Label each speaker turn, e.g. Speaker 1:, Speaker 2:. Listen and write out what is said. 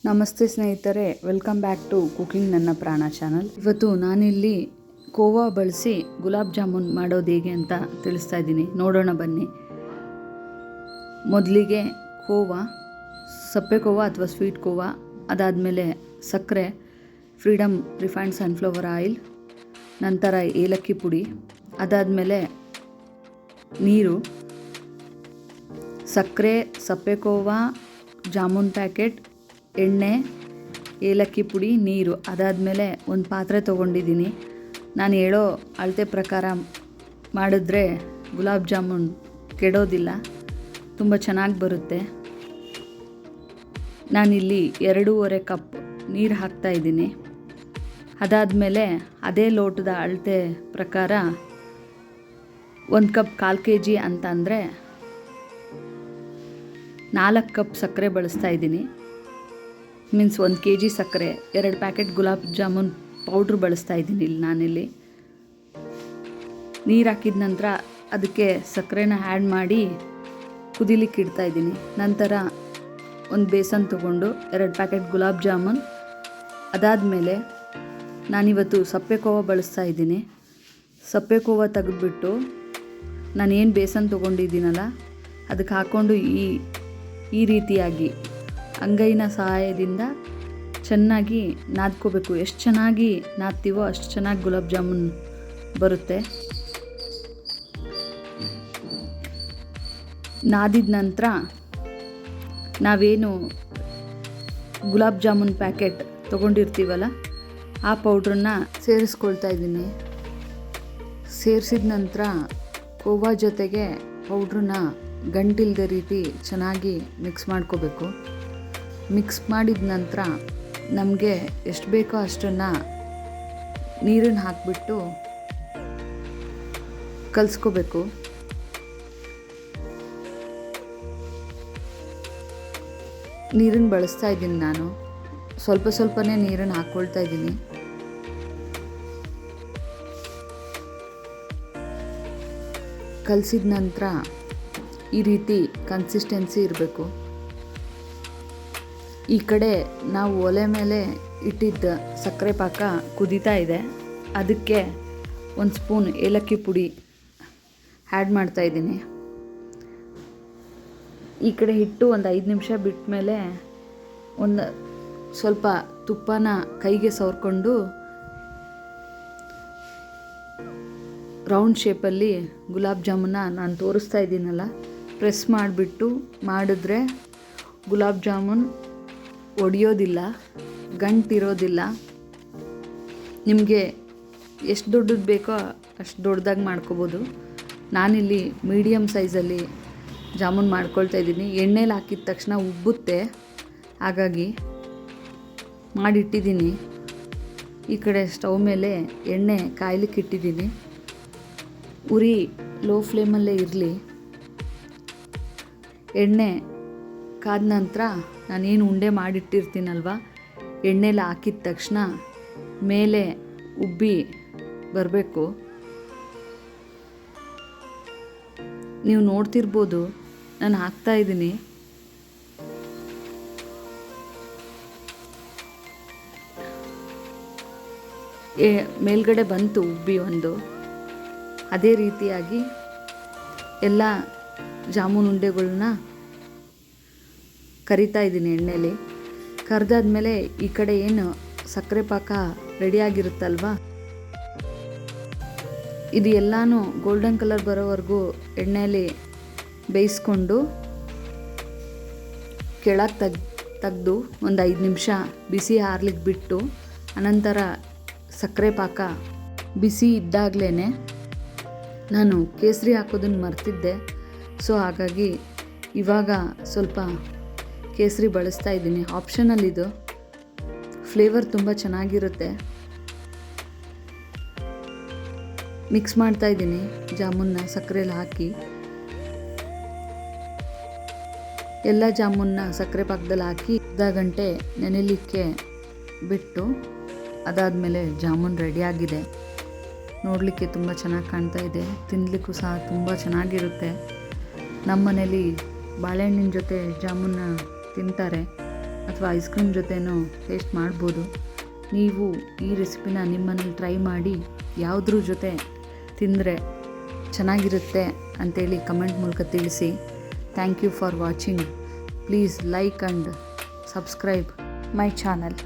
Speaker 1: ನಮಸ್ತೆ ಸ್ನೇಹಿತರೆ, welcome back to cooking ನನ್ನ ಪ್ರಾಣ ಚಾನಲ್. ಇವತ್ತು ನಾನಿಲ್ಲಿ ಕೋವಾ ಬಳಸಿ ಗುಲಾಬ್ ಜಾಮೂನ್ ಮಾಡೋದು ಹೇಗೆ ಅಂತ ತಿಳಿಸ್ತಾ ಇದ್ದೀನಿ. ನೋಡೋಣ ಬನ್ನಿ. ಮೊದಲಿಗೆ ಕೋವಾ, ಸಪ್ಪೆ ಕೋವಾ ಅಥವಾ ಸ್ವೀಟ್ ಕೋವಾ, ಅದಾದಮೇಲೆ ಸಕ್ಕರೆ, ಫ್ರೀಡಮ್ ರಿಫೈನ್ಡ್ ಸನ್ಫ್ಲವರ್ ಆಯಿಲ್, ನಂತರ ಏಲಕ್ಕಿ ಪುಡಿ, ಅದಾದಮೇಲೆ ನೀರು, ಸಕ್ಕರೆ, ಸಪ್ಪೆ ಕೋವಾ, ಜಾಮೂನ್ ಪ್ಯಾಕೆಟ್, ಎಣ್ಣೆ, ಏಲಕ್ಕಿ ಪುಡಿ, ನೀರು. ಅದಾದಮೇಲೆ ಒಂದು ಪಾತ್ರೆ ತೊಗೊಂಡಿದ್ದೀನಿ. ನಾನು ಹೇಳೋ ಅಳತೆ ಪ್ರಕಾರ ಮಾಡಿದ್ರೆ ಗುಲಾಬ್ ಜಾಮೂನ್ ಕೆಡೋದಿಲ್ಲ, ತುಂಬ ಚೆನ್ನಾಗಿ ಬರುತ್ತೆ. ನಾನಿಲ್ಲಿ 2.5 ಕಪ್ ನೀರು ಹಾಕ್ತಾಯಿದ್ದೀನಿ. ಅದಾದಮೇಲೆ ಅದೇ ಲೋಟದ ಅಳತೆ ಪ್ರಕಾರ 1 ಕಪ್ 1/4 kg ಅಂತ ಅಂದರೆ 4 ಕಪ್ ಸಕ್ಕರೆ ಬಳಸ್ತಾಯಿದ್ದೀನಿ. ಮೀನ್ಸ್ 1 kg ಸಕ್ಕರೆ, 2 ಪ್ಯಾಕೆಟ್ ಗುಲಾಬ್ ಜಾಮೂನ್ ಪೌಡ್ರ್ ಬಳಸ್ತಾ ಇದ್ದೀನಿ. ಇಲ್ಲಿ ನಾನಿಲ್ಲಿ ನೀರು ಹಾಕಿದ ನಂತರ ಅದಕ್ಕೆ ಸಕ್ಕರೆನ ಆ್ಯಡ್ ಮಾಡಿ ಕುದಿಲಿಕ್ಕೆ ಇಡ್ತಾಯಿದ್ದೀನಿ. ನಂತರ ಒಂದು ಬೇಸನ್ ತೊಗೊಂಡು 2 ಪ್ಯಾಕೆಟ್ ಗುಲಾಬ್ ಜಾಮೂನ್, ಅದಾದಮೇಲೆ ನಾನಿವತ್ತು ಸಪ್ಪೆ ಕೋವಾ ಬಳಸ್ತಾ ಇದ್ದೀನಿ. ಸಪ್ಪೆ ಕೋವಾ ತೆಗೆದುಬಿಟ್ಟು ನಾನೇನು ಬೇಸನ್ ತೊಗೊಂಡಿದ್ದೀನಲ್ಲ ಅದಕ್ಕೆ ಹಾಕ್ಕೊಂಡು ಈ ರೀತಿಯಾಗಿ ಅಂಗೈನ ಸಹಾಯದಿಂದ ಚೆನ್ನಾಗಿ ನಾದ್ಕೋಬೇಕು. ಎಷ್ಟು ಚೆನ್ನಾಗಿ ನಾದ್ತೀವೋ ಅಷ್ಟು ಚೆನ್ನಾಗಿ ಗುಲಾಬ್ ಜಾಮೂನ್ ಬರುತ್ತೆ. ನಾದಿದ ನಂತರ ನಾವೇನು ಗುಲಾಬ್ ಜಾಮೂನ್ ಪ್ಯಾಕೆಟ್ ತೊಗೊಂಡಿರ್ತೀವಲ್ಲ ಆ ಪೌಡ್ರನ್ನ ಸೇರಿಸ್ಕೊಳ್ತಾ ಇದ್ದೀನಿ. ಸೇರಿಸಿದ ನಂತರ ಕೋವಾ ಜೊತೆಗೆ ಪೌಡ್ರನ್ನ ಗಂಟಿಲ್ದ ರೀತಿ ಚೆನ್ನಾಗಿ ಮಿಕ್ಸ್ ಮಾಡ್ಕೋಬೇಕು. ಮಿಕ್ಸ್ ಮಾಡಿದ ನಂತರ ನಮಗೆ ಎಷ್ಟು ಬೇಕೋ ಅಷ್ಟನ್ನು ನೀರನ್ನು ಹಾಕಿಬಿಟ್ಟು ಕಲಿಸ್ಕೋಬೇಕು. ನೀರನ್ನು ಬಳಸ್ತಾ ಇದ್ದೀನಿ ನಾನು, ಸ್ವಲ್ಪನೇ ನೀರನ್ನು ಹಾಕ್ಕೊಳ್ತಾ ಇದ್ದೀನಿ. ಕಲಿಸಿದ ನಂತರ ಈ ರೀತಿ ಕನ್ಸಿಸ್ಟೆನ್ಸಿ ಇರಬೇಕು. ಈ ಕಡೆ ನಾವು ಒಲೆ ಮೇಲೆ ಇಟ್ಟಿದ್ದ ಸಕ್ಕರೆ ಪಾಕ ಕುದೀತಾ ಇದೆ. ಅದಕ್ಕೆ 1 ಸ್ಪೂನ್ ಏಲಕ್ಕಿ ಪುಡಿ ಆ್ಯಡ್ ಮಾಡ್ತಾಯಿದ್ದೀನಿ. ಈ ಕಡೆ ಇಟ್ಟು ಒಂದು 5 ನಿಮಿಷ ಬಿಟ್ಟ ಮೇಲೆ ಒಂದು ಸ್ವಲ್ಪ ತುಪ್ಪನ ಕೈಗೆ ಸವರ್ಕೊಂಡು ರೌಂಡ್ ಶೇಪಲ್ಲಿ ಗುಲಾಬ್ ಜಾಮೂನ ನಾನು ತೋರಿಸ್ತಾ ಇದ್ದೀನಲ್ಲ ಪ್ರೆಸ್ ಮಾಡಿಬಿಟ್ಟು ಮಾಡಿದ್ರೆ ಗುಲಾಬ್ ಜಾಮೂನ್ ಒಡೆಯೋದಿಲ್ಲ, ಗಂಟಿರೋದಿಲ್ಲ. ನಿಮಗೆ ಎಷ್ಟು ದೊಡ್ಡದು ಬೇಕೋ ಅಷ್ಟು ದೊಡ್ಡದಾಗಿ ಮಾಡ್ಕೋಬೋದು. ನಾನಿಲ್ಲಿ ಮೀಡಿಯಮ್ ಸೈಜಲ್ಲಿ ಜಾಮೂನ್ ಮಾಡ್ಕೊಳ್ತಾ ಇದ್ದೀನಿ. ಎಣ್ಣೆಲಿ ಹಾಕಿದ ತಕ್ಷಣ ಉಬ್ಬುತ್ತೆ, ಹಾಗಾಗಿ ಮಾಡಿಟ್ಟಿದ್ದೀನಿ. ಈ ಕಡೆ ಸ್ಟವ್ ಮೇಲೆ ಎಣ್ಣೆ ಕಾಯ್ಲಿಕ್ಕೆ ಇಟ್ಟಿದ್ದೀನಿ. ಉರಿ ಲೋ ಫ್ಲೇಮಲ್ಲೇ ಇರಲಿ. ಎಣ್ಣೆ ಕಾದ ನಂತರ ನಾನೇನು ಉಂಡೆ ಮಾಡಿಟ್ಟಿರ್ತೀನಲ್ವ, ಎಣ್ಣೆಲಿ ಹಾಕಿದ ತಕ್ಷಣ ಮೇಲೆ ಉಬ್ಬಿ ಬರಬೇಕು. ನೀವು ನೋಡ್ತಿರ್ಬೋದು, ನಾನು ಹಾಕ್ತಾಯಿದ್ದೀನಿ. ಮೇಲ್ಗಡೆ ಬಂತು ಉಬ್ಬಿ ಒಂದು. ಅದೇ ರೀತಿಯಾಗಿ ಎಲ್ಲ ಜಾಮೂನ್ ಉಂಡೆಗಳನ್ನ ಕರಿತಾ ಇದ್ದೀನಿ ಎಣ್ಣೆಲಿ. ಕರೆದಾದ್ಮೇಲೆ ಈ ಕಡೆ ಏನು ಸಕ್ಕರೆ ಪಾಕ ರೆಡಿಯಾಗಿರುತ್ತಲ್ವ, ಇದು ಎಲ್ಲನೂ ಗೋಲ್ಡನ್ ಕಲರ್ ಬರೋವರೆಗೂ ಎಣ್ಣೆಲಿ ಬೇಯಿಸ್ಕೊಂಡು ಕೆಳಗೆ ತೆಗೆದು ಒಂದು 5 ನಿಮಿಷ ಬಿಸಿ ಆರ್ಲಿಕ್ಕೆ ಬಿಟ್ಟು, ಅನಂತರ ಸಕ್ಕರೆ ಪಾಕ ಬಿಸಿ ಇದ್ದಾಗಲೇ ನಾನು ಕೇಸರಿ ಹಾಕೋದನ್ನು ಮರ್ತಿದ್ದೆ. ಸೊ ಹಾಗಾಗಿ ಇವಾಗ ಸ್ವಲ್ಪ ಕೇಸರಿ ಬಳಸ್ತಾ ಇದ್ದೀನಿ. ಆಪ್ಷನಲ್ ಇದು, ಫ್ಲೇವರ್ ತುಂಬ ಚೆನ್ನಾಗಿರುತ್ತೆ. ಮಿಕ್ಸ್ ಮಾಡ್ತಾ ಇದ್ದೀನಿ ಜಾಮೂನ್ನ ಸಕ್ಕರೆಯಲ್ಲಿ ಹಾಕಿ. ಎಲ್ಲ ಜಾಮೂನ್ನ ಸಕ್ಕರೆ ಪಾಕದಲ್ಲಿ ಹಾಕಿ ಅರ್ಧ ಗಂಟೆ ನೆನೆಲಿಕ್ಕೆ ಬಿಟ್ಟು, ಅದಾದಮೇಲೆ ಜಾಮೂನ್ ರೆಡಿಯಾಗಿದೆ. ನೋಡಲಿಕ್ಕೆ ತುಂಬ ಚೆನ್ನಾಗಿ ಕಾಣ್ತಾ ಇದೆ, ತಿನ್ನಲಿಕ್ಕೂ ಸಹ ತುಂಬ ಚೆನ್ನಾಗಿರುತ್ತೆ. ನಮ್ಮ ಮನೇಲಿ ಬಾಳೆಹಣ್ಣಿನ ಜೊತೆ ಜಾಮೂನ್ನ ತಿಂತಾರೆ. ಅಥವಾ ಐಸ್ ಕ್ರೀಮ್ ಜೊತೆನೂ ಟೇಸ್ಟ್ ಮಾಡ್ಬೋದು. ನೀವು ಈ ರೆಸಿಪಿನ ನಿಮ್ಮನೇಲಿ ಟ್ರೈ ಮಾಡಿ ಯಾವುದ್ರ ಜೊತೆ ತಿಂದರೆ ಚೆನ್ನಾಗಿರುತ್ತೆ ಅಂತೇಳಿ ಕಮೆಂಟ್ ಮೂಲಕ ತಿಳಿಸಿ. Thank you for watching. Please like and subscribe my channel.